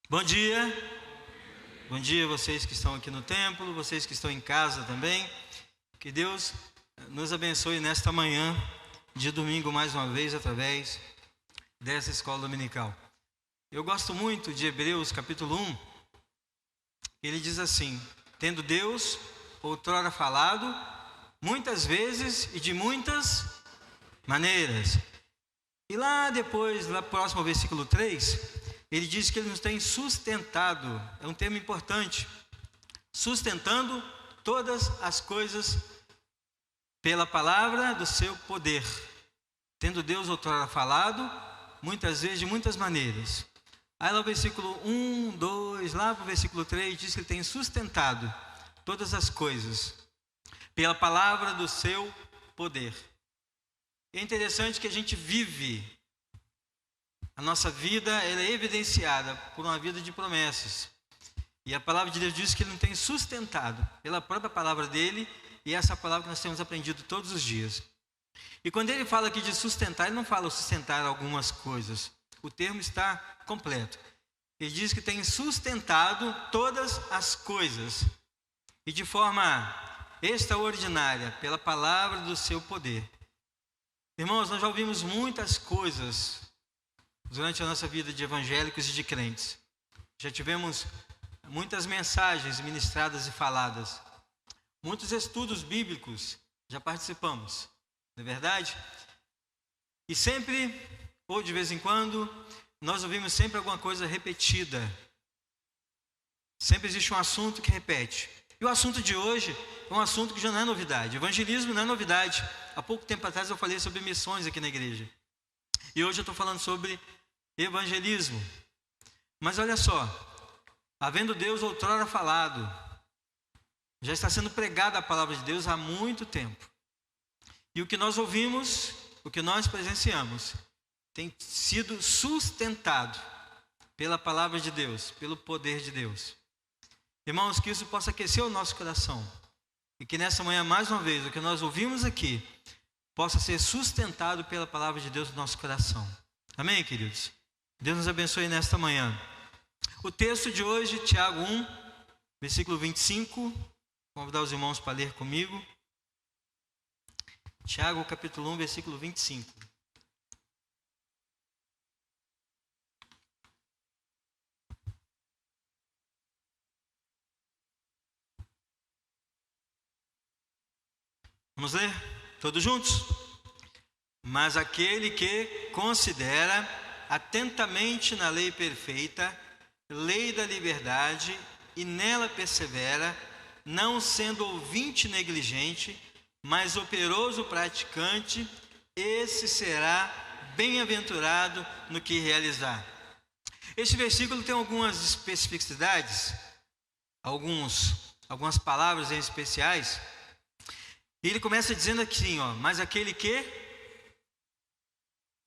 Bom dia. Bom dia vocês que estão aqui no templo, vocês que estão em casa também. Que Deus nos abençoe nesta manhã de domingo mais uma vez através dessa escola dominical. Eu gosto muito de Hebreus capítulo 1. Ele diz assim: tendo Deus outrora falado muitas vezes e de muitas maneiras. E lá depois, lá próximo ao versículo 3, ele diz que ele nos tem sustentado, é um termo importante, sustentando todas as coisas pela palavra do seu poder. Tendo Deus outrora falado, muitas vezes, de muitas maneiras. Aí lá o versículo 1, 2, lá para o versículo 3, diz que ele tem sustentado todas as coisas pela palavra do seu poder. É interessante que a gente vive, a nossa vida ela é evidenciada por uma vida de promessas. E a palavra de Deus diz que Ele nos tem sustentado pela própria palavra dEle, e essa palavra que nós temos aprendido todos os dias. E quando Ele fala aqui de sustentar, Ele não fala sustentar algumas coisas. O termo está completo. Ele diz que tem sustentado todas as coisas, e de forma extraordinária, pela palavra do seu poder. Irmãos, nós já ouvimos muitas coisas durante a nossa vida de evangélicos e de crentes. Já tivemos muitas mensagens ministradas e faladas. Muitos estudos bíblicos já participamos, não é verdade? E sempre, ou de vez em quando, nós ouvimos sempre alguma coisa repetida. Sempre existe um assunto que repete. E o assunto de hoje é um assunto que já não é novidade. Evangelismo não é novidade. Há pouco tempo atrás eu falei sobre missões aqui na igreja. E hoje eu estou falando sobre evangelismo. Mas olha só, havendo Deus outrora falado, já está sendo pregada a palavra de Deus há muito tempo. E o que nós ouvimos, o que nós presenciamos, tem sido sustentado pela palavra de Deus, pelo poder de Deus. Irmãos, que isso possa aquecer o nosso coração. E que nessa manhã, mais uma vez, o que nós ouvimos aqui, possa ser sustentado pela palavra de Deus no nosso coração. Amém, queridos? Deus nos abençoe nesta manhã. O texto de hoje, Tiago 1, versículo 25. Vou convidar os irmãos para ler comigo. Tiago, capítulo 1, versículo 25. Vamos ler? Todos juntos? Mas aquele que considera atentamente na lei perfeita, lei da liberdade, e nela persevera, não sendo ouvinte negligente, mas operoso praticante, esse será bem-aventurado no que realizar. Este versículo tem algumas especificidades, algumas palavras em especiais. E ele começa dizendo assim, mas aquele que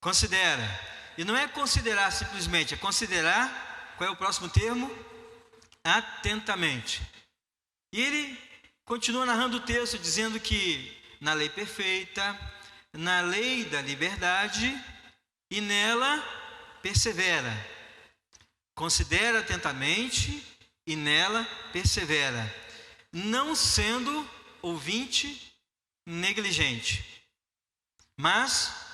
considera. E não é considerar simplesmente, é considerar, qual é o próximo termo? Atentamente. E ele continua narrando o texto dizendo que na lei perfeita, na lei da liberdade, e nela persevera. Considera atentamente e nela persevera, não sendo ouvinte negligente, mas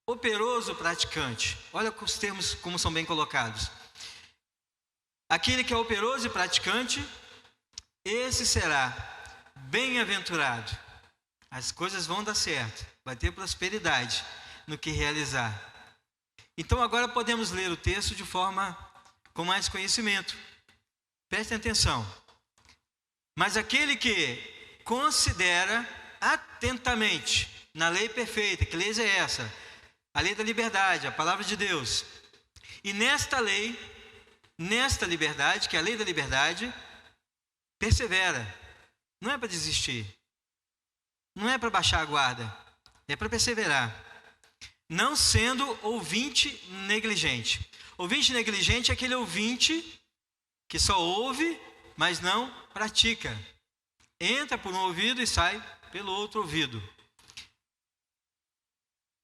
operoso praticante. Olha os termos como são bem colocados. Aquele que é operoso e praticante, esse será bem-aventurado. As coisas vão dar certo, vai ter prosperidade no que realizar. Então agora podemos ler o texto de forma com mais conhecimento. Prestem atenção. Mas aquele que considera atentamente na lei perfeita, que lei é essa? A lei da liberdade, a palavra de Deus. E nesta lei, nesta liberdade, que é a lei da liberdade, persevera. Não é para desistir. Não é para baixar a guarda. É para perseverar. Não sendo ouvinte negligente. Ouvinte negligente é aquele ouvinte que só ouve, mas não pratica. Entra por um ouvido e sai pelo outro ouvido.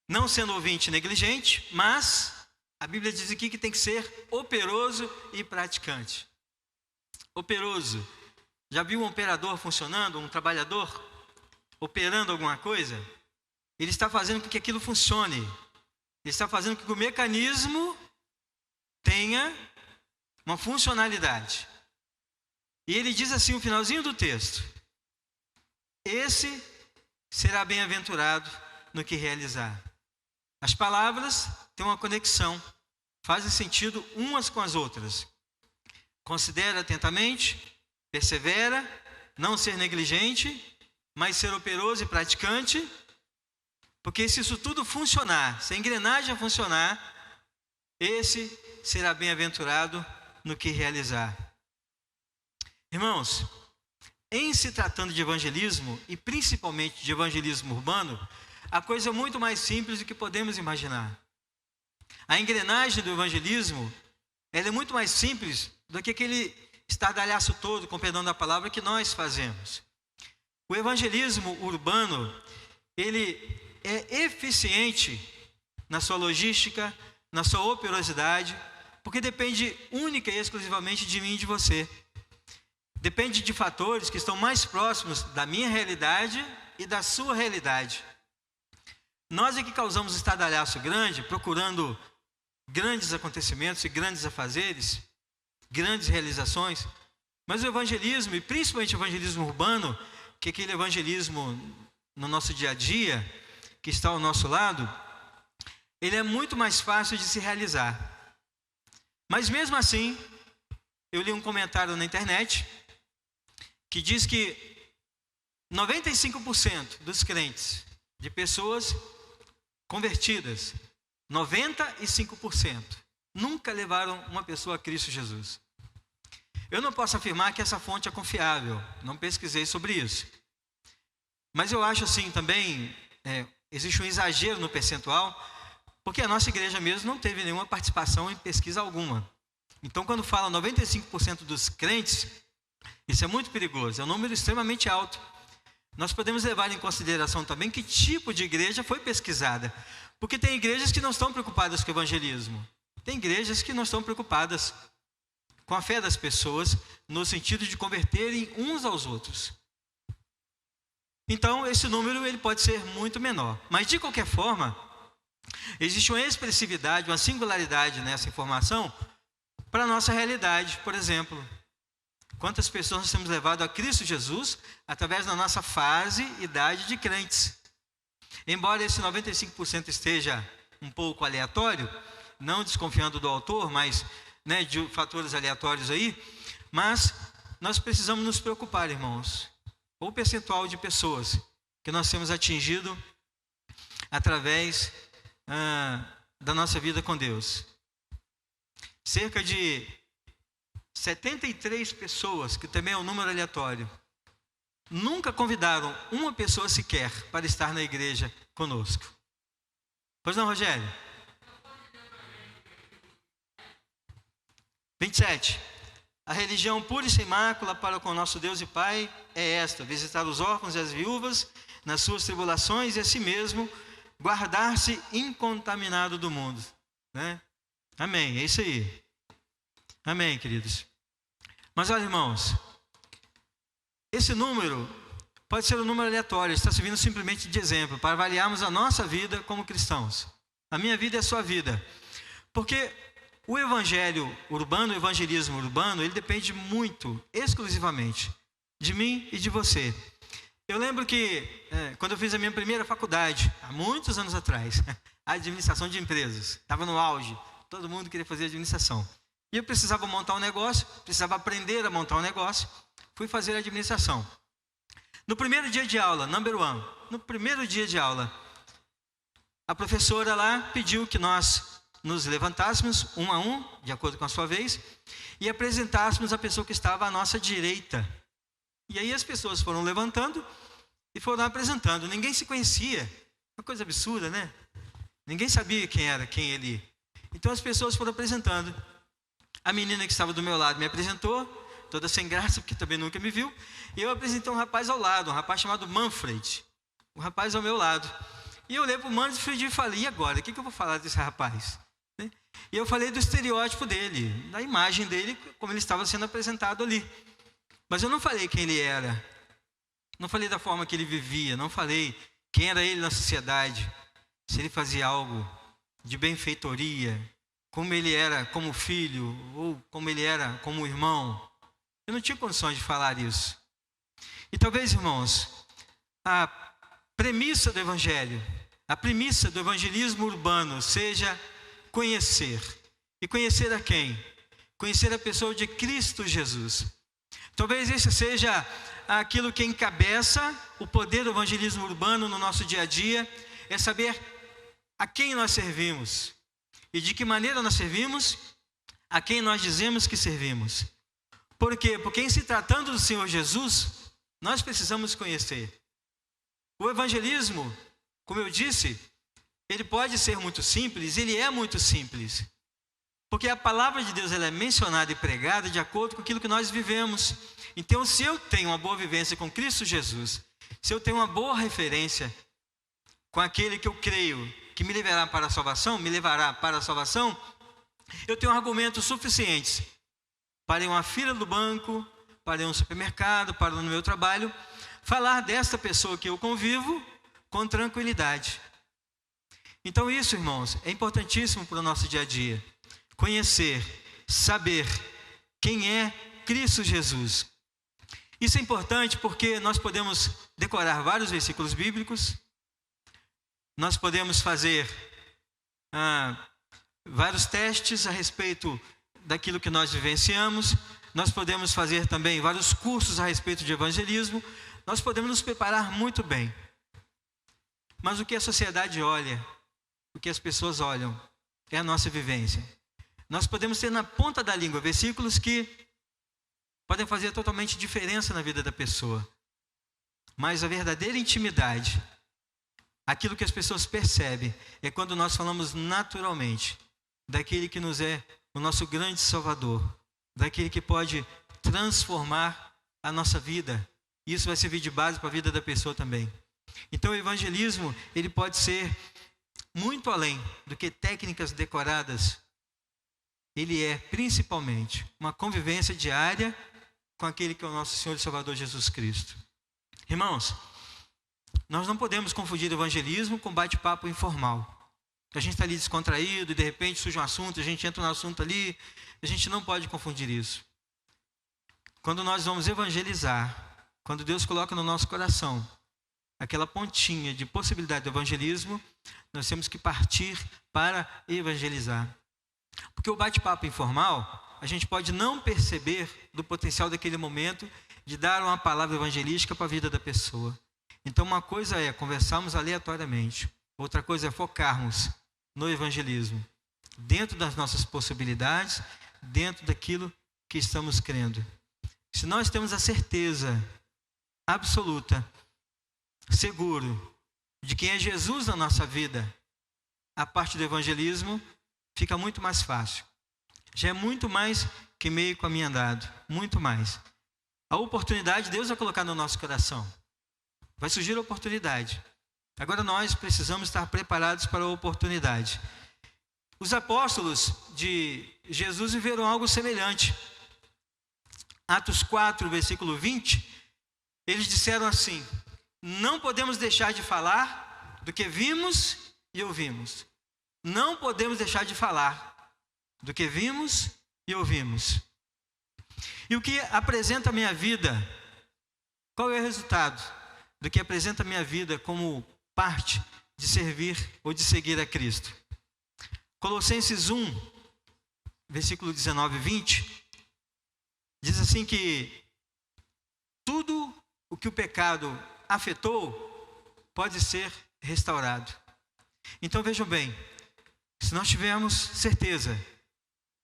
Não sendo ouvinte negligente, mas a Bíblia diz aqui que tem que ser operoso e praticante. Operoso. Já viu um operador funcionando, um trabalhador operando alguma coisa? Ele está fazendo com que aquilo funcione. Ele está fazendo com que o mecanismo tenha uma funcionalidade. E ele diz assim, o finalzinho do texto: esse será bem-aventurado no que realizar. As palavras têm uma conexão, fazem sentido umas com as outras. Considera atentamente, persevera, não ser negligente, mas ser operoso e praticante, porque se isso tudo funcionar, se a engrenagem funcionar, esse será bem-aventurado no que realizar. Irmãos, em se tratando de evangelismo, e principalmente de evangelismo urbano, a coisa é muito mais simples do que podemos imaginar. A engrenagem do evangelismo, ela é muito mais simples do que aquele estardalhaço todo, com perdão da palavra, que nós fazemos. O evangelismo urbano, ele é eficiente na sua logística, na sua operosidade, porque depende única e exclusivamente de mim e de você. Depende de fatores que estão mais próximos da minha realidade e da sua realidade. Nós é que causamos estardalhaço grande, procurando grandes acontecimentos e grandes afazeres, grandes realizações, mas o evangelismo, e principalmente o evangelismo urbano, que é aquele evangelismo no nosso dia a dia, que está ao nosso lado, ele é muito mais fácil de se realizar. Mas mesmo assim, eu li um comentário na internet que diz que 95% dos crentes, de pessoas convertidas, 95%, nunca levaram uma pessoa a Cristo Jesus. Eu não posso afirmar que essa fonte é confiável, não pesquisei sobre isso. Mas eu acho assim também, existe um exagero no percentual, porque a nossa igreja mesmo não teve nenhuma participação em pesquisa alguma. Então, quando fala 95% dos crentes, isso é muito perigoso, é um número extremamente alto. Nós podemos levar em consideração também que tipo de igreja foi pesquisada. Porque tem igrejas que não estão preocupadas com o evangelismo. Tem igrejas que não estão preocupadas com a fé das pessoas, no sentido de converterem uns aos outros. Então, esse número ele pode ser muito menor. Mas, de qualquer forma, existe uma expressividade, uma singularidade nessa informação para a nossa realidade. Por exemplo, quantas pessoas nós temos levado a Cristo Jesus através da nossa fase, idade de crentes. Embora esse 95% esteja um pouco aleatório, não desconfiando do autor, mas de fatores aleatórios aí, mas nós precisamos nos preocupar, irmãos, com o percentual de pessoas que nós temos atingido através da nossa vida com Deus. Cerca de 73 pessoas, que também é um número aleatório, nunca convidaram uma pessoa sequer para estar na igreja conosco. Pois não, Rogério? 27. A religião pura e sem mácula para com nosso Deus e Pai é esta: visitar os órfãos e as viúvas nas suas tribulações e a si mesmo guardar-se incontaminado do mundo. Amém, é isso aí. Amém, queridos. Mas olha, irmãos, esse número pode ser um número aleatório, está servindo simplesmente de exemplo, para avaliarmos a nossa vida como cristãos. A minha vida é a sua vida. Porque o evangelho urbano, o evangelismo urbano, ele depende muito, exclusivamente, de mim e de você. Eu lembro que, quando eu fiz a minha primeira faculdade, há muitos anos atrás, a administração de empresas, estava no auge, todo mundo queria fazer administração. E eu precisava montar um negócio, precisava aprender a montar um negócio, fui fazer a administração. No primeiro dia de aula, no primeiro dia de aula, a professora lá pediu que nós nos levantássemos um a um, de acordo com a sua vez, e apresentássemos a pessoa que estava à nossa direita. E aí as pessoas foram levantando e foram apresentando. Ninguém se conhecia, uma coisa absurda, né? Ninguém sabia quem ele. Então as pessoas foram apresentando. A menina que estava do meu lado me apresentou, toda sem graça, porque também nunca me viu. E eu apresentei um rapaz ao lado, um rapaz chamado Manfred. Um rapaz ao meu lado. E eu olhei para o Manfred e falei: e agora? O que eu vou falar desse rapaz? né? E eu falei do estereótipo dele, da imagem dele, como ele estava sendo apresentado ali. Mas eu não falei quem ele era. Não falei da forma que ele vivia. Não falei quem era ele na sociedade. Se ele fazia algo de benfeitoria, como ele era como filho, ou como ele era como irmão. Eu não tinha condições de falar isso. E talvez, irmãos, a premissa do evangelho, a premissa do evangelismo urbano seja conhecer. E conhecer a quem? Conhecer a pessoa de Cristo Jesus. Talvez esse seja aquilo que encabeça o poder do evangelismo urbano no nosso dia a dia, é saber a quem nós servimos. E de que maneira nós servimos, a quem nós dizemos que servimos. Por quê? Porque em se tratando do Senhor Jesus, nós precisamos conhecer. O evangelismo, como eu disse, ele pode ser muito simples, ele é muito simples. Porque a palavra de Deus ela é mencionada e pregada de acordo com aquilo que nós vivemos. Então, se eu tenho uma boa vivência com Cristo Jesus, se eu tenho uma boa referência com aquele que eu creio que me levará para a salvação, eu tenho argumentos suficientes para ir a uma fila do banco, para ir a um supermercado, para ir no meu trabalho, falar desta pessoa que eu convivo com tranquilidade. Então isso, irmãos, é importantíssimo para o nosso dia a dia. Conhecer, saber quem é Cristo Jesus. Isso é importante porque nós podemos decorar vários versículos bíblicos, nós podemos fazer vários testes a respeito daquilo que nós vivenciamos, nós podemos fazer também vários cursos a respeito de evangelismo, nós podemos nos preparar muito bem. Mas o que a sociedade olha, o que as pessoas olham, é a nossa vivência. Nós podemos ter na ponta da língua versículos que podem fazer totalmente diferença na vida da pessoa. Mas a verdadeira intimidade, aquilo que as pessoas percebem, é quando nós falamos naturalmente daquele que nos é o nosso grande Salvador, daquele que pode transformar a nossa vida. Isso vai servir de base para a vida da pessoa também. Então o evangelismo, ele pode ser muito além do que técnicas decoradas. Ele é principalmente uma convivência diária com aquele que é o nosso Senhor e Salvador Jesus Cristo. Irmãos, nós não podemos confundir evangelismo com bate-papo informal. A gente está ali descontraído e de repente surge um assunto, a gente entra no assunto ali, a gente não pode confundir isso. Quando nós vamos evangelizar, quando Deus coloca no nosso coração aquela pontinha de possibilidade do evangelismo, nós temos que partir para evangelizar. Porque o bate-papo informal, a gente pode não perceber do potencial daquele momento de dar uma palavra evangelística para a vida da pessoa. Então uma coisa é conversarmos aleatoriamente, outra coisa é focarmos no evangelismo, dentro das nossas possibilidades, dentro daquilo que estamos crendo. Se nós temos a certeza absoluta, seguro, de quem é Jesus na nossa vida, a parte do evangelismo fica muito mais fácil. Já é muito mais que meio caminho andado, muito mais. A oportunidade Deus vai colocar no nosso coração. Vai surgir a oportunidade. Agora nós precisamos estar preparados para a oportunidade. Os apóstolos de Jesus viveram algo semelhante. Atos 4, versículo 20, eles disseram assim: não podemos deixar de falar do que vimos e ouvimos. Não podemos deixar de falar do que vimos e ouvimos. E o que apresenta a minha vida, qual é o resultado do que apresenta a minha vida como parte de servir ou de seguir a Cristo? Colossenses 1, versículo 19 e 20, diz assim que tudo o que o pecado afetou pode ser restaurado. Então vejam bem, se nós tivermos certeza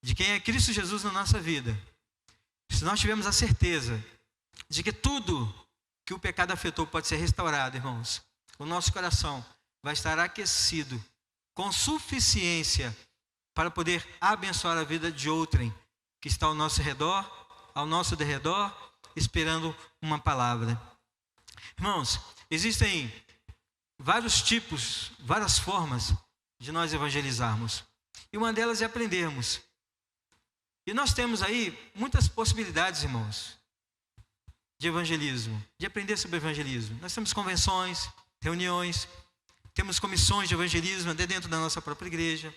de quem é Cristo Jesus na nossa vida, se nós tivermos a certeza de que tudo que o pecado afetou pode ser restaurado, irmãos, o nosso coração vai estar aquecido com suficiência para poder abençoar a vida de outrem que está ao nosso redor, ao nosso derredor, esperando uma palavra. Irmãos, existem vários tipos, várias formas de nós evangelizarmos. E uma delas é aprendermos. E nós temos aí muitas possibilidades, irmãos, de evangelismo, de aprender sobre evangelismo. Nós temos convenções, reuniões, temos comissões de evangelismo até dentro da nossa própria igreja.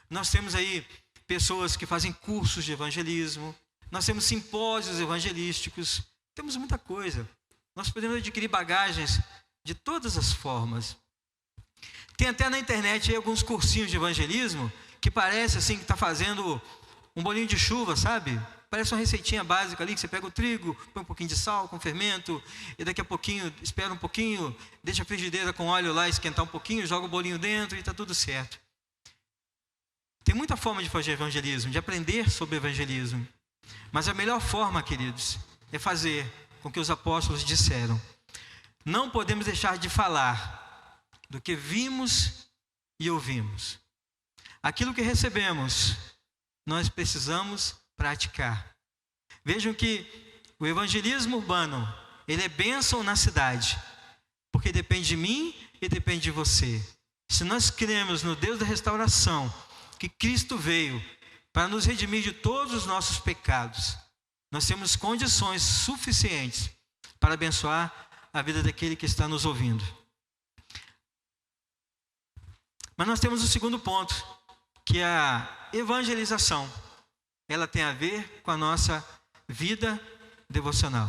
Nós temos aí pessoas que fazem cursos de evangelismo. Nós temos simpósios evangelísticos. Temos muita coisa. Nós podemos adquirir bagagens de todas as formas. Tem até na internet aí alguns cursinhos de evangelismo que parece assim que está fazendo um bolinho de chuva, sabe? Parece uma receitinha básica ali, que você pega o trigo, põe um pouquinho de sal com fermento, e daqui a pouquinho, espera um pouquinho, deixa a frigideira com óleo lá esquentar um pouquinho, joga o bolinho dentro e está tudo certo. Tem muita forma de fazer evangelismo, de aprender sobre evangelismo. Mas a melhor forma, queridos, é fazer com que os apóstolos disseram. Não podemos deixar de falar do que vimos e ouvimos. Aquilo que recebemos, nós precisamos praticar. Vejam que o evangelismo urbano, ele é bênção na cidade, porque depende de mim e depende de você. Se nós cremos no Deus da restauração, que Cristo veio para nos redimir de todos os nossos pecados, nós temos condições suficientes para abençoar a vida daquele que está nos ouvindo. Mas nós temos o segundo ponto, que é a evangelização. Ela tem a ver com a nossa vida devocional.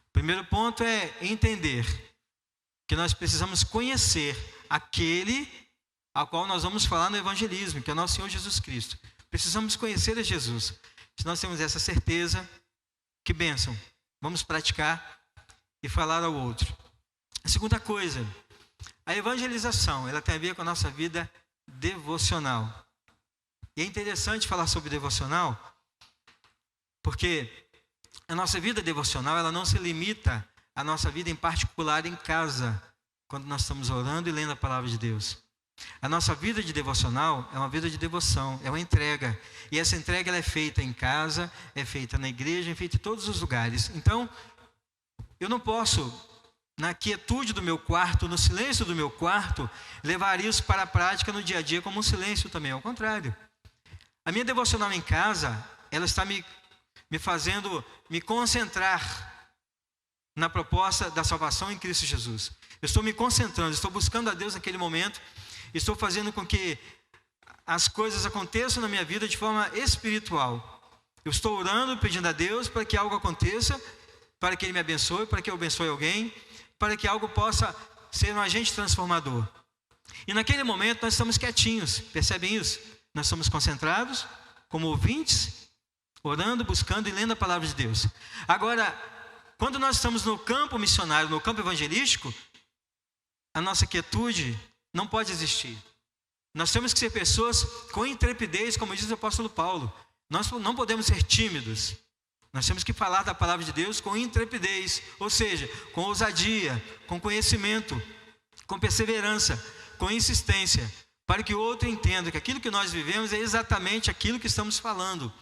O primeiro ponto é entender que nós precisamos conhecer aquele ao qual nós vamos falar no evangelismo, que é o nosso Senhor Jesus Cristo. Precisamos conhecer a Jesus. Se nós temos essa certeza, que bênção, vamos praticar e falar ao outro. A segunda coisa, a evangelização, ela tem a ver com a nossa vida devocional. E é interessante falar sobre devocional, porque a nossa vida devocional, ela não se limita à nossa vida em particular em casa, quando nós estamos orando e lendo a palavra de Deus. A nossa vida de devocional é uma vida de devoção, é uma entrega. E essa entrega ela é feita em casa, é feita na igreja, é feita em todos os lugares. Então, eu não posso, na quietude do meu quarto, no silêncio do meu quarto, levar isso para a prática no dia a dia como um silêncio também, ao contrário. A minha devocional em casa, ela está me fazendo me concentrar na proposta da salvação em Cristo Jesus. Eu estou me concentrando, estou buscando a Deus naquele momento, estou fazendo com que as coisas aconteçam na minha vida de forma espiritual. Eu estou orando, pedindo a Deus para que algo aconteça, para que Ele me abençoe, para que eu abençoe alguém, para que algo possa ser um agente transformador. E naquele momento nós estamos quietinhos, percebem isso? Nós somos concentrados, como ouvintes, orando, buscando e lendo a palavra de Deus. Agora, quando nós estamos no campo missionário, no campo evangelístico, a nossa quietude não pode existir. Nós temos que ser pessoas com intrepidez, como diz o apóstolo Paulo. Nós não podemos ser tímidos. Nós temos que falar da palavra de Deus com intrepidez, ou seja, com ousadia, com conhecimento, com perseverança, com insistência, para que o outro entenda que aquilo que nós vivemos é exatamente aquilo que estamos falando,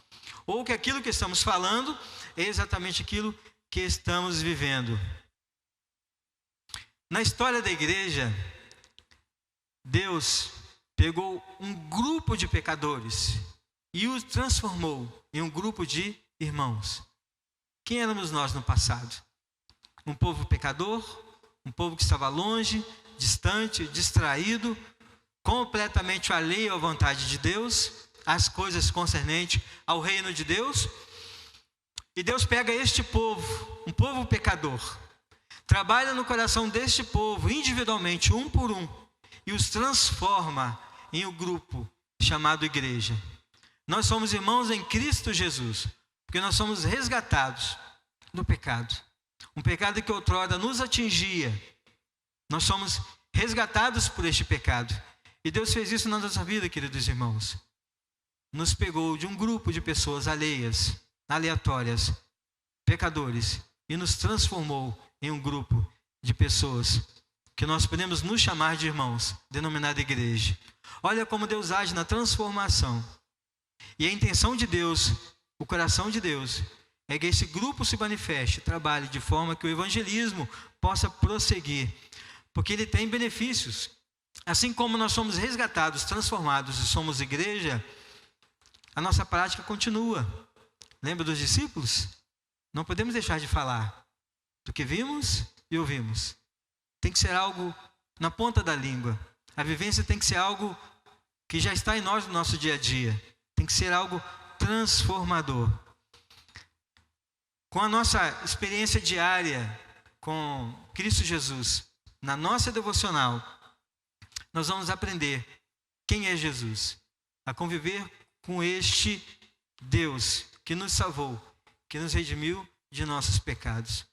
ou que aquilo que estamos falando é exatamente aquilo que estamos vivendo. Na história da igreja, Deus pegou um grupo de pecadores e os transformou em um grupo de irmãos. Quem éramos nós no passado? Um povo pecador, um povo que estava longe, distante, distraído, completamente alheio à vontade de Deus, às coisas concernentes ao reino de Deus. E Deus pega este povo, um povo pecador, trabalha no coração deste povo individualmente, um por um, e os transforma em um grupo chamado igreja. Nós somos irmãos em Cristo Jesus, porque nós somos resgatados do pecado. Um pecado que outrora nos atingia. Nós somos resgatados por este pecado. E Deus fez isso na nossa vida, queridos irmãos. Nos pegou de um grupo de pessoas alheias, aleatórias, pecadores, e nos transformou em um grupo de pessoas que nós podemos nos chamar de irmãos, denominada igreja. Olha como Deus age na transformação. E a intenção de Deus, o coração de Deus, é que esse grupo se manifeste, trabalhe de forma que o evangelismo possa prosseguir. Porque ele tem benefícios. Assim como nós somos resgatados, transformados e somos igreja, a nossa prática continua. Lembra dos discípulos? Não podemos deixar de falar do que vimos e ouvimos. Tem que ser algo na ponta da língua. A vivência tem que ser algo que já está em nós no nosso dia a dia. Tem que ser algo transformador. Com a nossa experiência diária com Cristo Jesus, na nossa devocional, nós vamos aprender quem é Jesus, a conviver com este Deus que nos salvou, que nos redimiu de nossos pecados.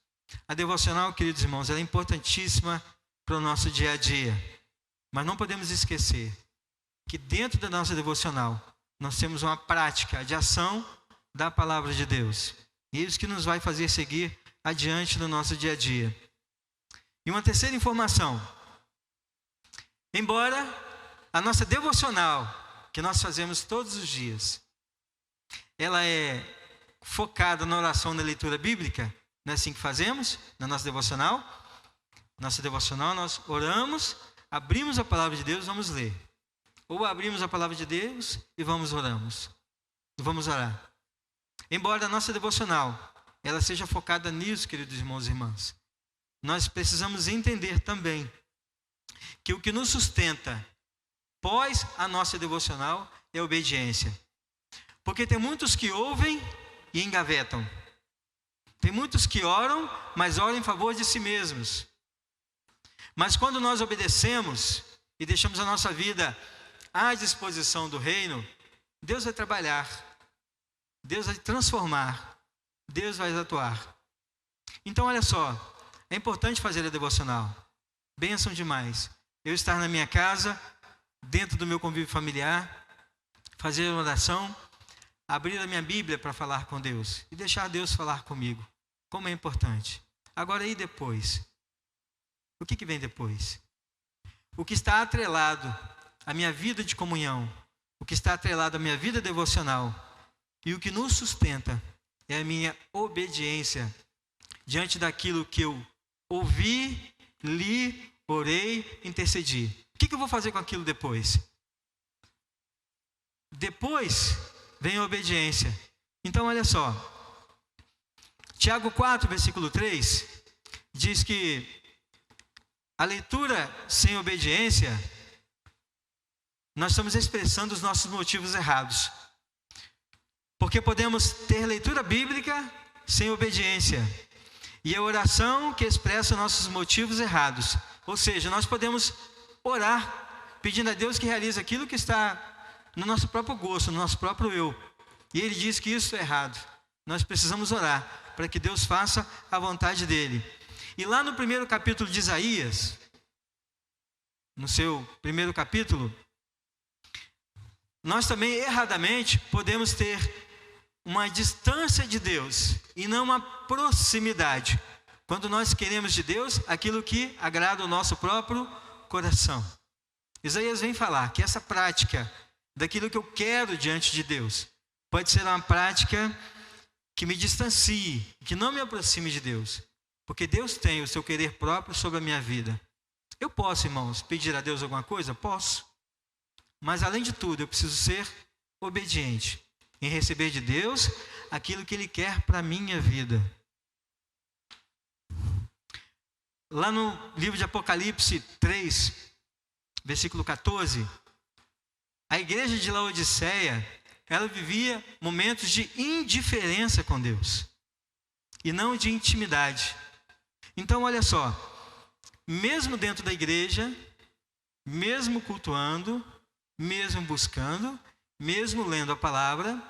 A devocional, queridos irmãos, ela é importantíssima para o nosso dia a dia. Mas não podemos esquecer que dentro da nossa devocional, nós temos uma prática de ação da palavra de Deus. E isso que nos vai fazer seguir adiante no nosso dia a dia. E uma terceira informação. Embora a nossa devocional, que nós fazemos todos os dias, ela é focada na oração, na leitura bíblica, não é assim que fazemos na nossa devocional? Nossa devocional, nós oramos, abrimos a palavra de Deus, vamos ler. Ou abrimos a palavra de Deus e vamos orar. Embora a nossa devocional, ela seja focada nisso, queridos irmãos e irmãs, nós precisamos entender também que o que nos sustenta pós a nossa devocional é a obediência. Porque tem muitos que ouvem e engavetam. Tem muitos que oram, mas oram em favor de si mesmos. Mas quando nós obedecemos e deixamos a nossa vida à disposição do reino, Deus vai trabalhar, Deus vai transformar, Deus vai atuar. Então olha só, é importante fazer a devocional. Bênção demais. Eu estar na minha casa, dentro do meu convívio familiar, fazer uma oração, abrir a minha Bíblia para falar com Deus e deixar Deus falar comigo. Como é importante. Agora e depois? O que vem depois? O que está atrelado à minha vida de comunhão, o que está atrelado à minha vida devocional e o que nos sustenta é a minha obediência diante daquilo que eu ouvi, li, orei, intercedi. O que eu vou fazer com aquilo depois? Depois vem a obediência. Então olha só, Tiago 4, versículo 3, diz que a leitura sem obediência, nós estamos expressando os nossos motivos errados. Porque podemos ter leitura bíblica sem obediência. E a oração que expressa nossos motivos errados. Ou seja, nós podemos orar pedindo a Deus que realize aquilo que está no nosso próprio gosto, no nosso próprio eu. E Ele diz que isso é errado. Nós precisamos orar para que Deus faça a vontade dEle. E lá no primeiro capítulo de Isaías, no seu primeiro capítulo, nós também erradamente podemos ter uma distância de Deus e não uma proximidade. Quando nós queremos de Deus aquilo que agrada o nosso próprio coração. Isaías vem falar que essa prática daquilo que eu quero diante de Deus pode ser uma prática que me distancie, que não me aproxime de Deus. Porque Deus tem o seu querer próprio sobre a minha vida. Eu posso, irmãos, pedir a Deus alguma coisa? Posso. Mas além de tudo, eu preciso ser obediente em receber de Deus aquilo que Ele quer para a minha vida. Lá no livro de Apocalipse 3, versículo 14, a igreja de Laodiceia, ela vivia momentos de indiferença com Deus e não de intimidade. Então olha só, mesmo dentro da igreja, mesmo cultuando, mesmo buscando, mesmo lendo a palavra,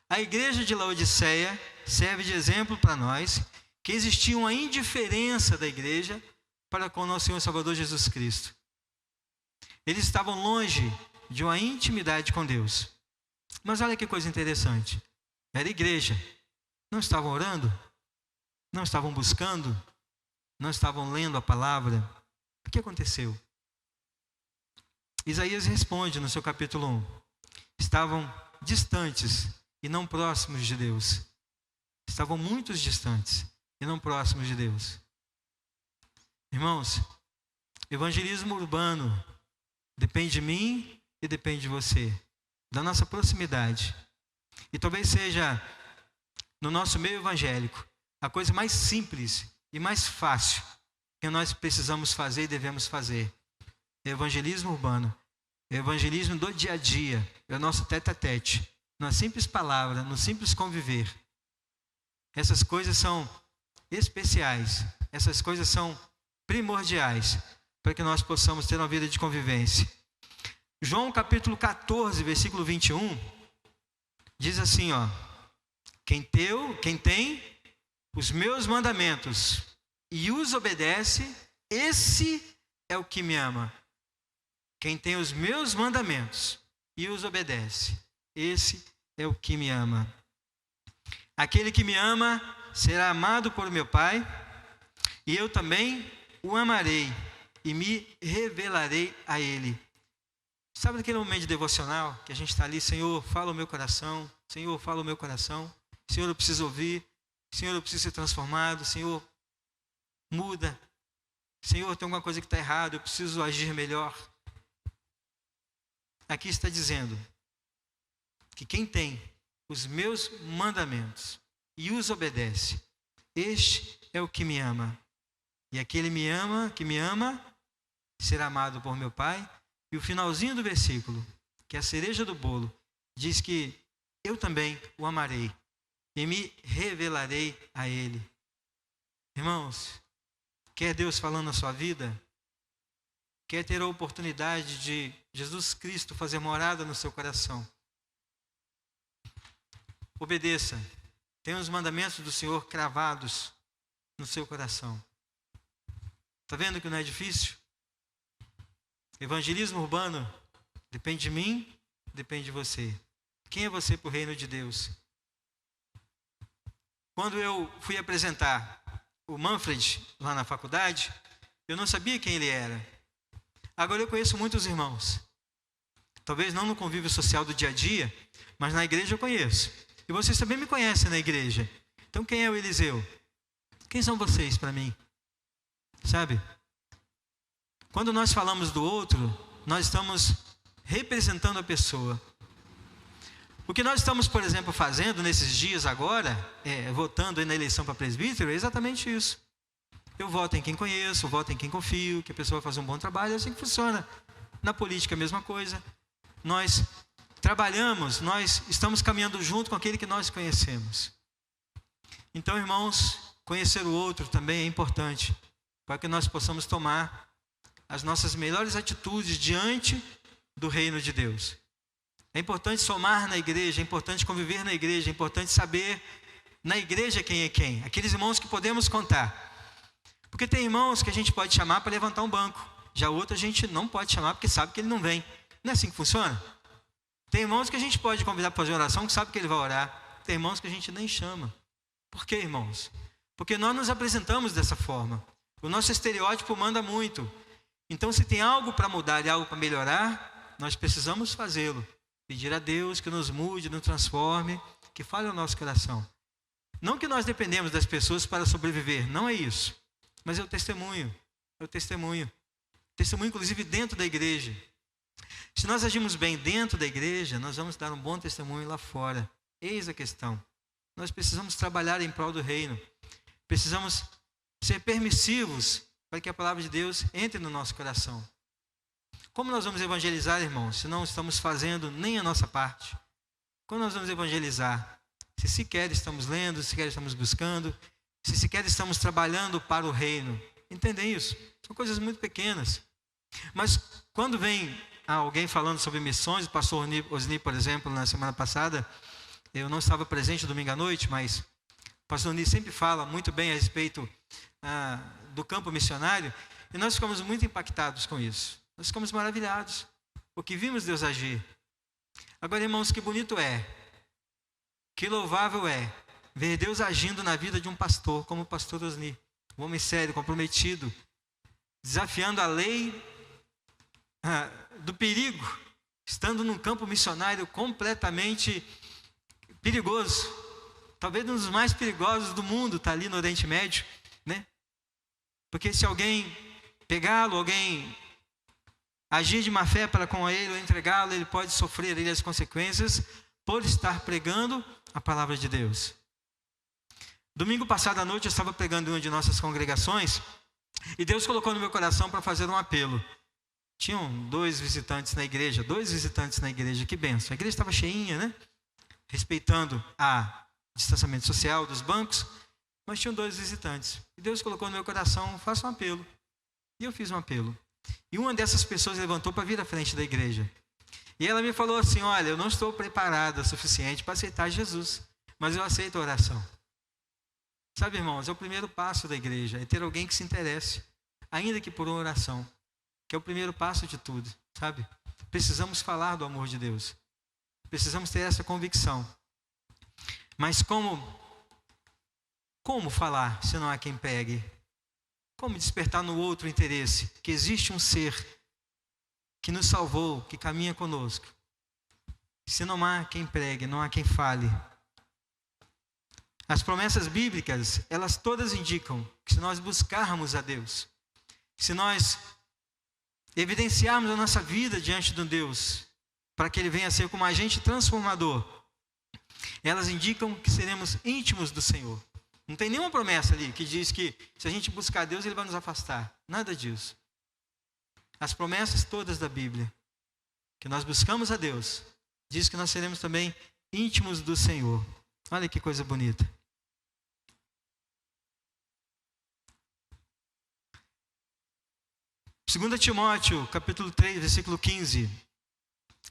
a igreja de Laodiceia serve de exemplo para nós que existia uma indiferença da igreja para com o nosso Senhor e Salvador Jesus Cristo. Eles estavam longe de uma intimidade com Deus. Mas olha que coisa interessante. Era igreja. Não estavam orando? Não estavam buscando? Não estavam lendo a palavra? O que aconteceu? Isaías responde no seu capítulo 1. Estavam distantes e não próximos de Deus. Estavam muito distantes e não próximos de Deus. Irmãos, evangelismo urbano Depende de mim e depende de você, da nossa proximidade. E talvez seja, no nosso meio evangélico, a coisa mais simples e mais fácil que nós precisamos fazer e devemos fazer. É evangelismo urbano, é evangelismo do dia a dia, é o nosso tete-a-tete, na simples palavra, no simples conviver. Essas coisas são especiais, essas coisas são primordiais para que nós possamos ter uma vida de convivência. João capítulo 14, versículo 21, diz assim, ó: quem tem os meus mandamentos e os obedece, esse é o que me ama. Quem tem os meus mandamentos e os obedece, esse é o que me ama. Aquele que me ama será amado por meu Pai, e eu também o amarei e me revelarei a ele. Sabe naquele momento de devocional que a gente está ali, Senhor, fala o meu coração, Senhor, fala o meu coração, Senhor, eu preciso ouvir, Senhor, eu preciso ser transformado, Senhor, muda, Senhor, tem alguma coisa que está errada, eu preciso agir melhor. Aqui está dizendo que quem tem os meus mandamentos e os obedece, este é o que me ama. E aquele que me ama, será amado por meu Pai. E o finalzinho do versículo, que é a cereja do bolo, diz que eu também o amarei e me revelarei a ele. Irmãos, quer Deus falando na sua vida? Quer ter a oportunidade de Jesus Cristo fazer morada no seu coração? Obedeça. Tenha os mandamentos do Senhor cravados no seu coração. Está vendo que não é difícil? Evangelismo urbano depende de mim, depende de você. Quem é você para o reino de Deus? Quando eu fui apresentar o Manfred lá na faculdade, eu não sabia quem ele era. Agora eu conheço muitos irmãos. Talvez não no convívio social do dia a dia, mas na igreja eu conheço. E vocês também me conhecem na igreja. Então quem é o Eliseu? Quem são vocês para mim? Sabe? Quando nós falamos do outro, nós estamos representando a pessoa. O que nós estamos, por exemplo, fazendo nesses dias agora, votando aí na eleição para presbítero, é exatamente isso. Eu voto em quem conheço, eu voto em quem confio, que a pessoa vai fazer um bom trabalho, é assim que funciona. Na política é a mesma coisa. Nós trabalhamos, nós estamos caminhando junto com aquele que nós conhecemos. Então, irmãos, conhecer o outro também é importante, para que nós possamos tomar as nossas melhores atitudes diante do reino de Deus. É importante somar na igreja, é importante conviver na igreja, é importante saber na igreja quem é quem. Aqueles irmãos que podemos contar. Porque tem irmãos que a gente pode chamar para levantar um banco. Já outro a gente não pode chamar porque sabe que ele não vem. Não é assim que funciona? Tem irmãos que a gente pode convidar para fazer oração que sabe que ele vai orar. Tem irmãos que a gente nem chama. Por quê, irmãos? Porque nós nos apresentamos dessa forma. O nosso estereótipo manda muito. Então, se tem algo para mudar e algo para melhorar, nós precisamos fazê-lo. Pedir a Deus que nos mude, nos transforme, que fale ao nosso coração. Não que nós dependemos das pessoas para sobreviver, não é isso. Mas é o testemunho. É o testemunho. Testemunho, inclusive, dentro da igreja. Se nós agimos bem dentro da igreja, nós vamos dar um bom testemunho lá fora. Eis a questão. Nós precisamos trabalhar em prol do reino. Precisamos ser permissivos para que a palavra de Deus entre no nosso coração. Como nós vamos evangelizar, irmãos, se não estamos fazendo nem a nossa parte? Como nós vamos evangelizar? Se sequer estamos lendo, se sequer estamos buscando, se sequer estamos trabalhando para o reino. Entendem isso? São coisas muito pequenas. Mas quando vem alguém falando sobre missões, o pastor Osni, por exemplo, na semana passada, eu não estava presente domingo à noite, mas o pastor Osni sempre fala muito bem a respeito do campo missionário, e nós ficamos muito impactados com isso. Nós ficamos maravilhados, porque vimos Deus agir. Agora, irmãos, que bonito é, que louvável é, ver Deus agindo na vida de um pastor, como o pastor Osni, um homem sério, comprometido, desafiando a lei do perigo, estando num campo missionário completamente perigoso, talvez um dos mais perigosos do mundo, está ali no Oriente Médio, né? Porque se alguém pegá-lo, alguém agir de má fé para com ele ou entregá-lo, ele pode sofrer as consequências por estar pregando a palavra de Deus. Domingo passado à noite eu estava pregando em uma de nossas congregações e Deus colocou no meu coração para fazer um apelo. Tinham dois visitantes na igreja, que bênção. A igreja estava cheinha, né? Respeitando o distanciamento social dos bancos, mas tinham 2 visitantes. E Deus colocou no meu coração, faça um apelo. E eu fiz um apelo. E uma dessas pessoas levantou para vir à frente da igreja. E ela me falou assim, olha, eu não estou preparada o suficiente para aceitar Jesus, mas eu aceito a oração. Sabe, irmãos, é o primeiro passo da igreja, é ter alguém que se interesse, ainda que por uma oração, que é o primeiro passo de tudo, sabe? Precisamos falar do amor de Deus. Precisamos ter essa convicção. Mas como falar se não há quem pegue? Como despertar no outro interesse? Que existe um ser que nos salvou, que caminha conosco. Se não há quem pregue, não há quem fale. As promessas bíblicas, elas todas indicam que se nós buscarmos a Deus, se nós evidenciarmos a nossa vida diante de um Deus, para que Ele venha a ser como agente transformador, elas indicam que seremos íntimos do Senhor. Não tem nenhuma promessa ali que diz que se a gente buscar Deus, Ele vai nos afastar. Nada disso. As promessas todas da Bíblia, que nós buscamos a Deus, diz que nós seremos também íntimos do Senhor. Olha que coisa bonita. 2 Timóteo, capítulo 3, versículo 15,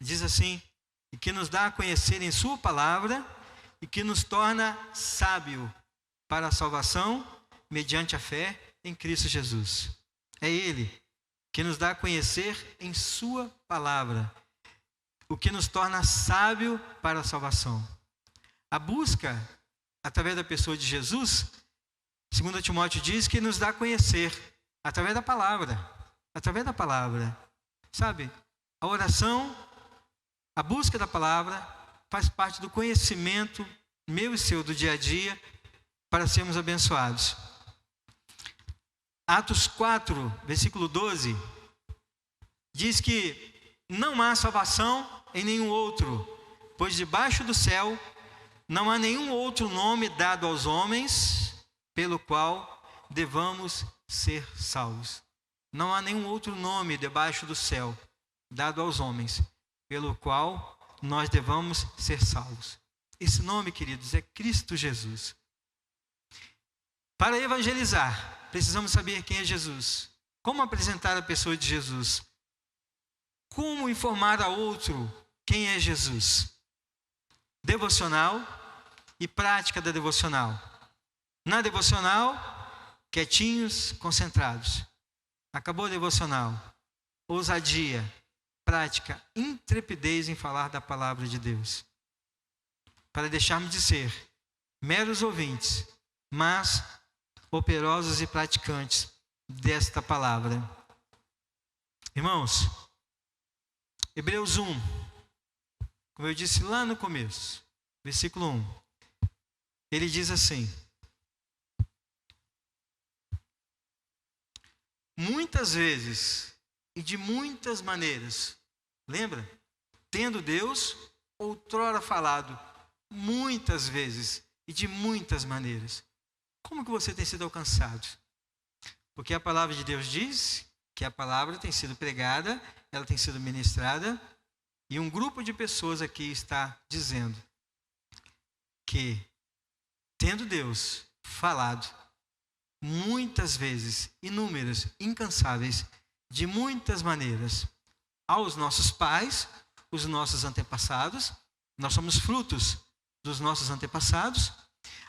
diz assim, e que nos dá a conhecer em sua palavra e que nos torna sábio para a salvação mediante a fé em Cristo Jesus. É Ele que nos dá a conhecer em sua palavra, o que nos torna sábio para a salvação. A busca, através da pessoa de Jesus, 2 Timóteo diz que nos dá a conhecer, através da palavra. Através da palavra. Sabe, a oração, a busca da palavra, faz parte do conhecimento meu e seu do dia a dia, para sermos abençoados. Atos 4, versículo 12, diz que não há salvação em nenhum outro, pois debaixo do céu não há nenhum outro nome dado aos homens, pelo qual devamos ser salvos. Não há nenhum outro nome debaixo do céu dado aos homens, pelo qual nós devamos ser salvos. Esse nome, queridos, é Cristo Jesus. Para evangelizar, precisamos saber quem é Jesus. Como apresentar a pessoa de Jesus? Como informar a outro quem é Jesus? Devocional e prática da devocional. Na devocional, quietinhos, concentrados. Acabou o devocional. Ousadia, prática, intrepidez em falar da palavra de Deus. Para deixarmos de ser meros ouvintes, mas operosos e praticantes desta palavra. Irmãos, Hebreus 1, como eu disse lá no começo, versículo 1, ele diz assim: muitas vezes e de muitas maneiras, lembra? Tendo Deus outrora falado muitas vezes e de muitas maneiras. Como que você tem sido alcançado? Porque a palavra de Deus diz que a palavra tem sido pregada, ela tem sido ministrada, e um grupo de pessoas aqui está dizendo que, tendo Deus falado muitas vezes, inúmeras, incansáveis, de muitas maneiras, aos nossos pais, os nossos antepassados, nós somos frutos dos nossos antepassados,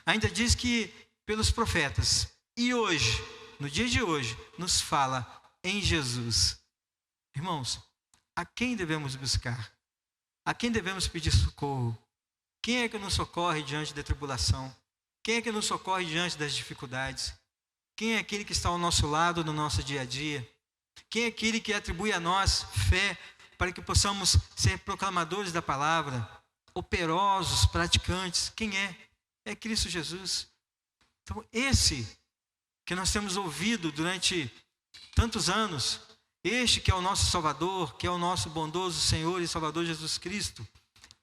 ainda diz que pelos profetas, e hoje, no dia de hoje, nos fala em Jesus. Irmãos, a quem devemos buscar? A quem devemos pedir socorro? Quem é que nos socorre diante da tribulação? Quem é que nos socorre diante das dificuldades? Quem é aquele que está ao nosso lado no nosso dia a dia? Quem é aquele que atribui a nós fé para que possamos ser proclamadores da palavra, operosos, praticantes? Quem é? É Cristo Jesus. Então, esse que nós temos ouvido durante tantos anos, Este que é o nosso Salvador, que é o nosso bondoso Senhor e Salvador Jesus Cristo,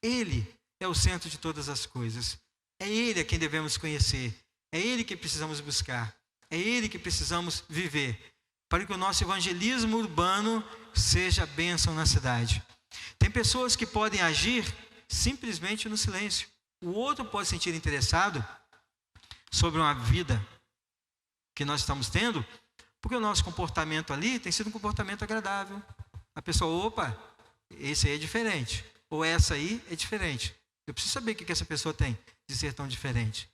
Ele é o centro de todas as coisas. É Ele a quem devemos conhecer. É Ele que precisamos buscar. É Ele que precisamos viver, para que o nosso evangelismo urbano seja bênção na cidade. Tem pessoas que podem agir simplesmente no silêncio. O outro pode se sentir interessado sobre uma vida que nós estamos tendo, porque o nosso comportamento ali tem sido um comportamento agradável. A pessoa, opa, esse aí é diferente. Ou essa aí é diferente. Eu preciso saber o que essa pessoa tem de ser tão diferente.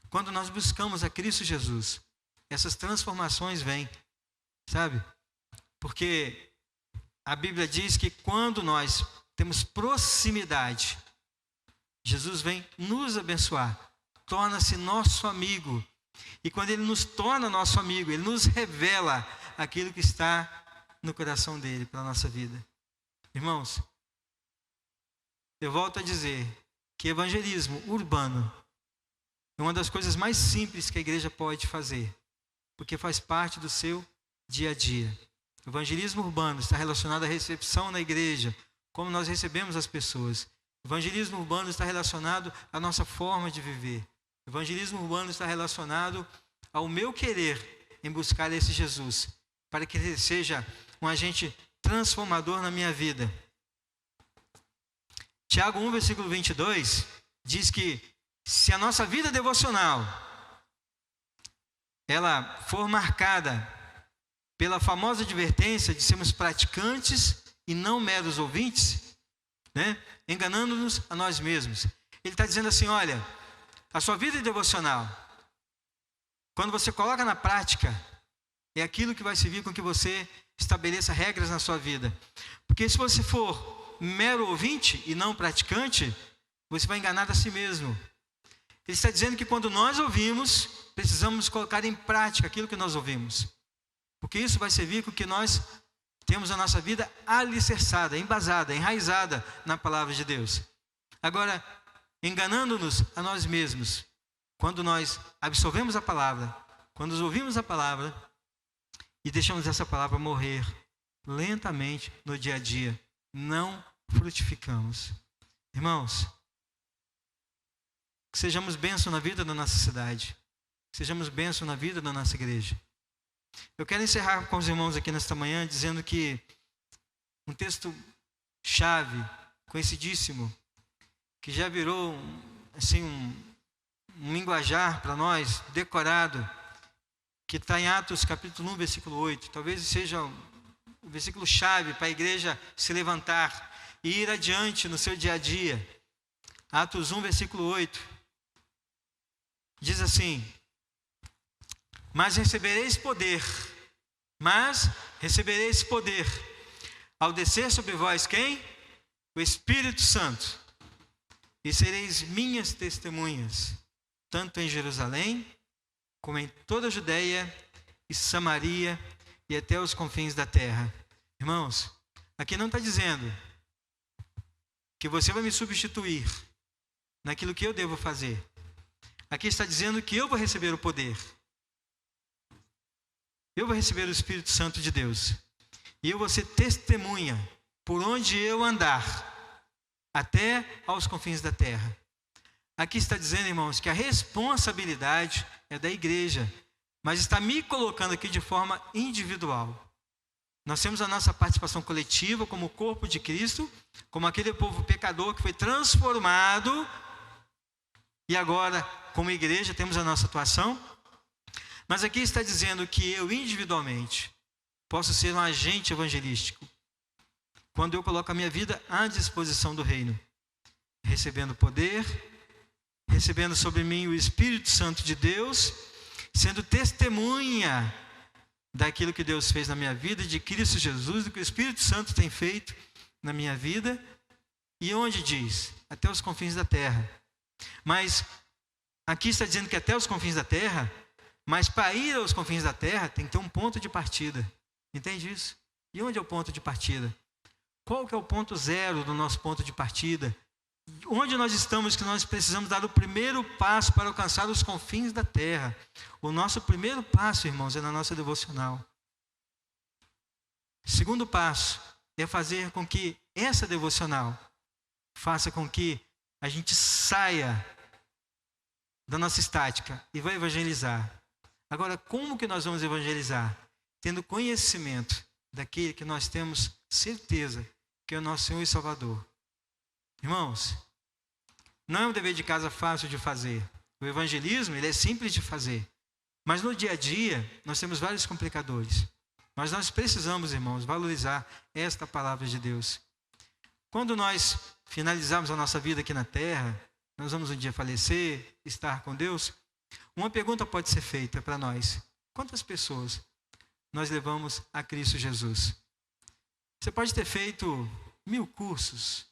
Quando nós buscamos a Cristo Jesus, essas transformações vêm, sabe? Porque a Bíblia diz que quando nós temos proximidade, Jesus vem nos abençoar, torna-se nosso amigo. E quando Ele nos torna nosso amigo, Ele nos revela aquilo que está no coração dEle para a nossa vida. Irmãos, eu volto a dizer que evangelismo urbano é uma das coisas mais simples que a igreja pode fazer, porque faz parte do seu dia a dia. O evangelismo urbano está relacionado à recepção na igreja, como nós recebemos as pessoas. O evangelismo urbano está relacionado à nossa forma de viver. O evangelismo urbano está relacionado ao meu querer em buscar esse Jesus, para que Ele seja um agente transformador na minha vida. Tiago 1, versículo 22, diz que se a nossa vida devocional ela for marcada pela famosa advertência de sermos praticantes e não meros ouvintes, né? Enganando-nos a nós mesmos. Ele está dizendo assim, olha, a sua vida devocional, quando você coloca na prática, é aquilo que vai servir com que você estabeleça regras na sua vida. Porque se você for mero ouvinte e não praticante, você vai enganar a si mesmo. Ele está dizendo que quando nós ouvimos, precisamos colocar em prática aquilo que nós ouvimos. Porque isso vai servir com que nós temos a nossa vida alicerçada, embasada, enraizada na palavra de Deus. Agora, enganando-nos a nós mesmos, quando nós absorvemos a palavra, quando ouvimos a palavra e deixamos essa palavra morrer lentamente no dia a dia, não frutificamos. Irmãos, que sejamos bênção na vida da nossa cidade, que sejamos bênção na vida da nossa igreja. Eu quero encerrar com os irmãos aqui nesta manhã dizendo que um texto chave, conhecidíssimo, que já virou assim, um linguajar para nós, decorado, que está em Atos capítulo 1, versículo 8. Talvez seja o versículo chave para a igreja se levantar e ir adiante no seu dia a dia. Atos 1, versículo 8. Diz assim: Mas recebereis poder, ao descer sobre vós quem? O Espírito Santo. E sereis minhas testemunhas, tanto em Jerusalém, como em toda a Judeia e Samaria e até os confins da terra. Irmãos, aqui não está dizendo que você vai me substituir naquilo que eu devo fazer. Aqui está dizendo que eu vou receber o poder. Eu vou receber o Espírito Santo de Deus. E eu vou ser testemunha por onde eu andar, até aos confins da terra. Aqui está dizendo, irmãos, que a responsabilidade é da igreja, mas está me colocando aqui de forma individual. Nós temos a nossa participação coletiva como o corpo de Cristo, como aquele povo pecador que foi transformado, e agora, como igreja, temos a nossa atuação. Mas aqui está dizendo que eu, individualmente, posso ser um agente evangelístico, quando eu coloco a minha vida à disposição do reino, recebendo poder, recebendo sobre mim o Espírito Santo de Deus, sendo testemunha daquilo que Deus fez na minha vida, de Cristo Jesus, do que o Espírito Santo tem feito na minha vida, e onde diz? Até os confins da terra. Mas aqui está dizendo que até os confins da terra, mas para ir aos confins da terra tem que ter um ponto de partida. Entende isso? E onde é o ponto de partida? Qual que é o ponto zero do nosso ponto de partida? Onde nós estamos que nós precisamos dar o primeiro passo para alcançar os confins da terra? O nosso primeiro passo, irmãos, é na nossa devocional. Segundo passo é fazer com que essa devocional faça com que a gente saia da nossa estática e vai evangelizar. Agora, como que nós vamos evangelizar? Tendo conhecimento daquele que nós temos certeza que é o nosso Senhor e Salvador. Irmãos, não é um dever de casa fácil de fazer. O evangelismo, ele é simples de fazer. Mas no dia a dia, nós temos vários complicadores. Mas nós precisamos, irmãos, valorizar esta palavra de Deus. Quando nós finalizarmos a nossa vida aqui na terra, nós vamos um dia falecer, estar com Deus, uma pergunta pode ser feita para nós. Quantas pessoas nós levamos a Cristo Jesus? Você pode ter feito 1000 cursos,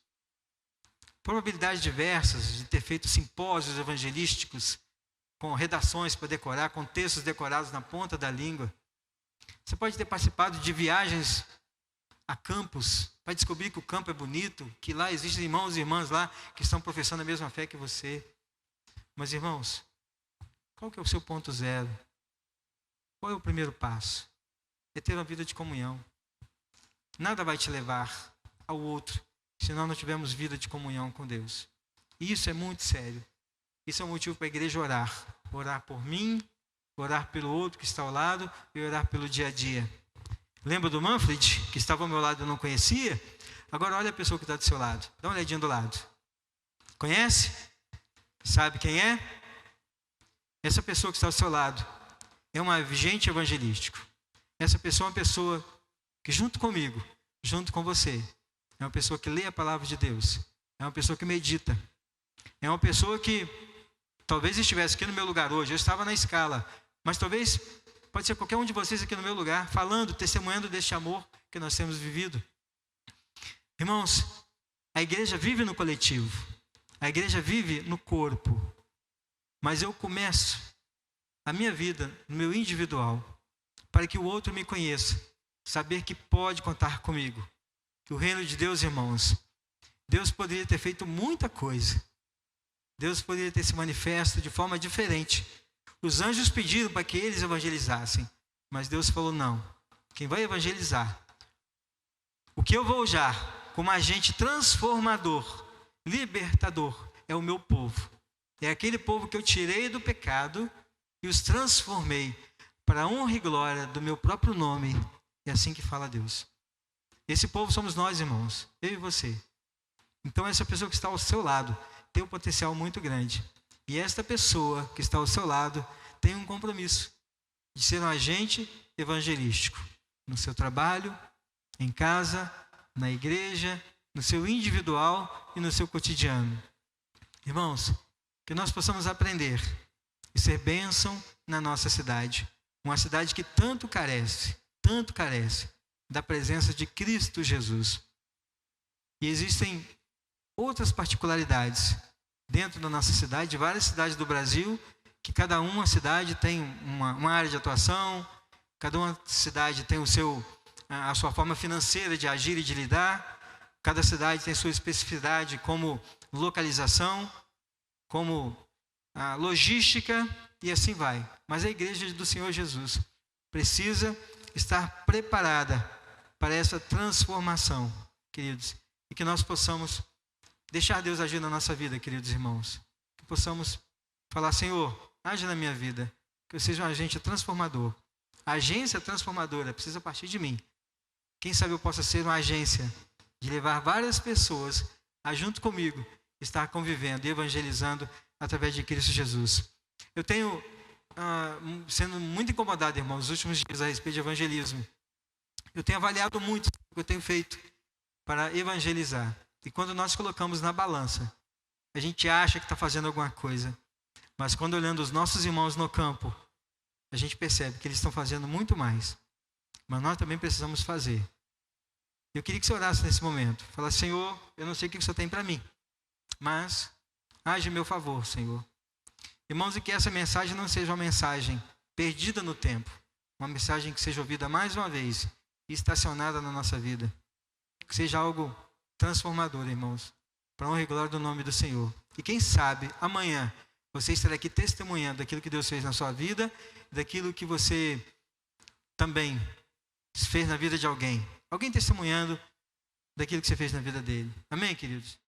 probabilidades diversas de ter feito simpósios evangelísticos, com redações para decorar, com textos decorados na ponta da língua. Você pode ter participado de viagens a campos, para descobrir que o campo é bonito, que lá existem irmãos e irmãs lá que estão professando a mesma fé que você. Mas, irmãos, qual que é o seu ponto zero? Qual é o primeiro passo? É ter uma vida de comunhão. Nada vai te levar ao outro, se nós não tivermos vida de comunhão com Deus. E isso é muito sério. Isso é um motivo para a igreja orar. Orar por mim, orar pelo outro que está ao lado e orar pelo dia a dia. Lembra do Manfred, que estava ao meu lado e eu não conhecia? Agora olha a pessoa que está do seu lado. Dá uma olhadinha do lado. Conhece? Sabe quem é? Essa pessoa que está ao seu lado é um agente evangelístico. Essa pessoa é uma pessoa que junto comigo, junto com você, é uma pessoa que lê a palavra de Deus. É uma pessoa que medita. É uma pessoa que talvez estivesse aqui no meu lugar hoje. Eu estava na escala, mas talvez pode ser qualquer um de vocês aqui no meu lugar, falando, testemunhando deste amor que nós temos vivido. Irmãos, a igreja vive no coletivo. A igreja vive no corpo. Mas eu começo a minha vida no meu individual, para que o outro me conheça, saber que pode contar comigo. Que o reino de Deus, irmãos, Deus poderia ter feito muita coisa. Deus poderia ter se manifesto de forma diferente. Os anjos pediram para que eles evangelizassem, mas Deus falou não. Quem vai evangelizar, o que eu vou usar como agente transformador, libertador, é o meu povo. É aquele povo que eu tirei do pecado e os transformei para a honra e glória do meu próprio nome. É assim que fala Deus. Esse povo somos nós, irmãos, eu e você. Então essa pessoa que está ao seu lado tem um potencial muito grande. E esta pessoa que está ao seu lado tem um compromisso de ser um agente evangelístico. No seu trabalho, em casa, na igreja, no seu individual e no seu cotidiano. Irmãos, que nós possamos aprender e ser bênção na nossa cidade. Uma cidade que tanto carece da presença de Cristo Jesus. E existem outras particularidades dentro da nossa cidade, várias cidades do Brasil, que cada uma cidade tem uma área de atuação, cada uma cidade tem a sua forma financeira de agir e de lidar, cada cidade tem sua especificidade como localização, como logística e assim vai. Mas a igreja do Senhor Jesus precisa estar preparada para essa transformação, queridos, e que nós possamos deixar Deus agir na nossa vida, queridos irmãos. Que possamos falar, Senhor, age na minha vida, que eu seja um agente transformador. A agência transformadora precisa partir de mim. Quem sabe eu possa ser uma agência de levar várias pessoas a, junto comigo, estar convivendo e evangelizando através de Cristo Jesus. Eu tenho sendo muito incomodado, irmãos, nos últimos dias a respeito de evangelismo. Eu tenho avaliado muito o que eu tenho feito para evangelizar. E quando nós colocamos na balança, a gente acha que está fazendo alguma coisa. Mas quando olhando os nossos irmãos no campo, a gente percebe que eles estão fazendo muito mais. Mas nós também precisamos fazer. Eu queria que você orasse nesse momento. Falasse, Senhor, eu não sei o que o Senhor tem para mim. Mas age em meu favor, Senhor. Irmãos, e que essa mensagem não seja uma mensagem perdida no tempo. Uma mensagem que seja ouvida mais uma vez e estacionada na nossa vida. Que seja algo transformador, irmãos. Para a honra e glória do nome do Senhor. E quem sabe, amanhã, você estará aqui testemunhando daquilo que Deus fez na sua vida, daquilo que você também fez na vida de alguém. Alguém testemunhando daquilo que você fez na vida dele. Amém, queridos?